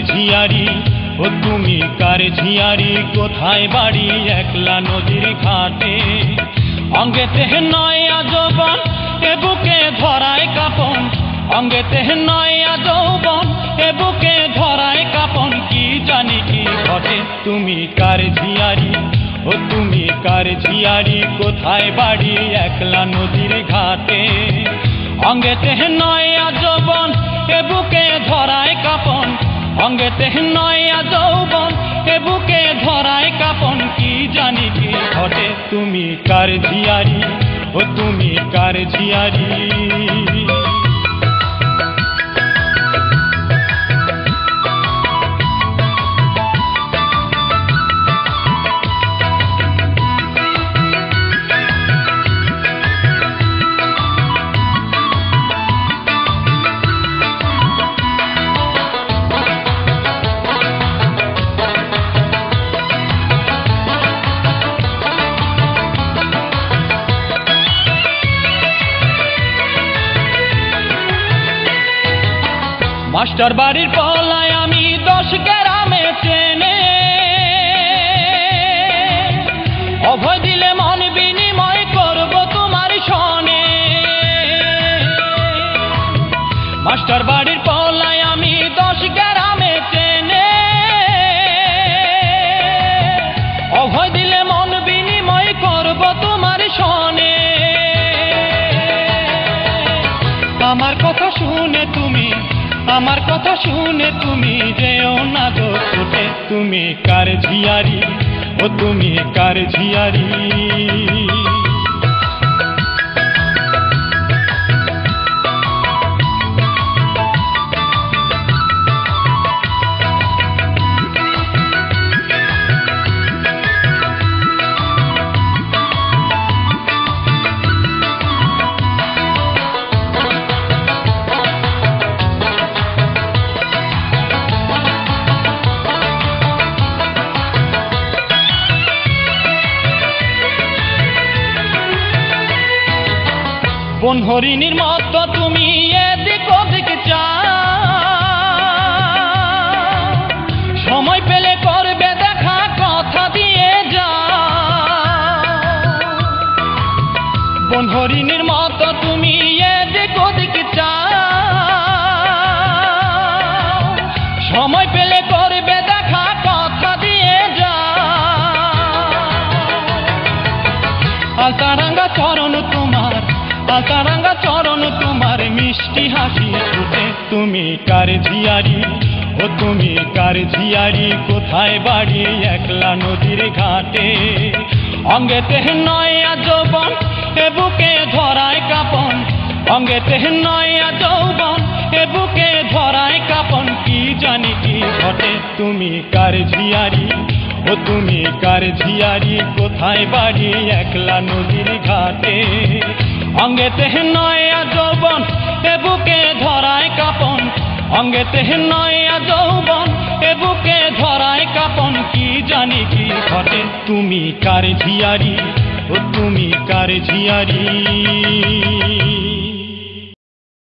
ঝিয়ারি ও তুমি কার ঝিয়ারি কোথায় বাড়ি একলা নদীর ঘাটে অঙ্গেতে নয়া যৌবন এ বুকে ধরায় কাপন অঙ্গেতে নয়া যৌবন এ বুকে ধরায় কাপন কি জানি কি ঘটে তুমি কার ঝিয়ারি ও তুমি কার ঝিয়ারি কোথায় বাড়ি একলা নদীর ঘাটে অঙ্গেতে নয়া যৌবন এ বুকে ধরায় কাপন অঙ্গেতে নয়া যৌবন এ বুকে ধরায় কাপন কি জানি কি ঘটে তুমি কার ঝিয়ারি ও তুমি কার ঝিয়ারি মাস্টার বাড়ির পলায় আমি 10 গ্রামে চেনে অভয় দিলে মন বিনিময় করব তোমার সনে মাস্টার বাড়ির পলায় আমি 10 গ্রামে চেনে অভয় দিলে মন বিনিময় করব তোমার সনে আমার কথা শুনে তুমি যেও না গো ছুটে তুমি কার ঝিয়ারি ও তুমি কার ঝিয়ারি বন হরিণীর মতো তুমি এদিক ওদিক চাও সময় পেলে করবে দেখা কথা দিয়ে যাও বন হরিণীর মতো তুমি এদিক ওদিক চাও সময় পেলে করবে দেখা কথা দিয়ে যাও আলতারাঙ্গা চরণ তোমার মিষ্টি হাসি ফুটে তুমি কার ঝিয়ারি ও তুমি কার ঝিয়ারি কোথায় বাড়ি একলা নদীর ঘাটে অঙ্গেতে নয়া যৌবন এ বুকে ধরায় কাপন অঙ্গেতে নয়া যৌবন এ বুকে ধরায় কাপন কি জানি কি ঘটে তুমি কার ঝিয়ারি ও তুমি কার ঝিয়ারি কোথায় বাড়ি একলা নদীর ঘাটে অঙ্গেতে নয়া যৌবন এ বুকে ধরায় কাপন অঙ্গেতে নয়া যৌবন এ বুকে ধরায় কাপন কি জানি কি ঘটে তুমি কার ঝিয়ারি ও তুমি কার ঝিয়ারি।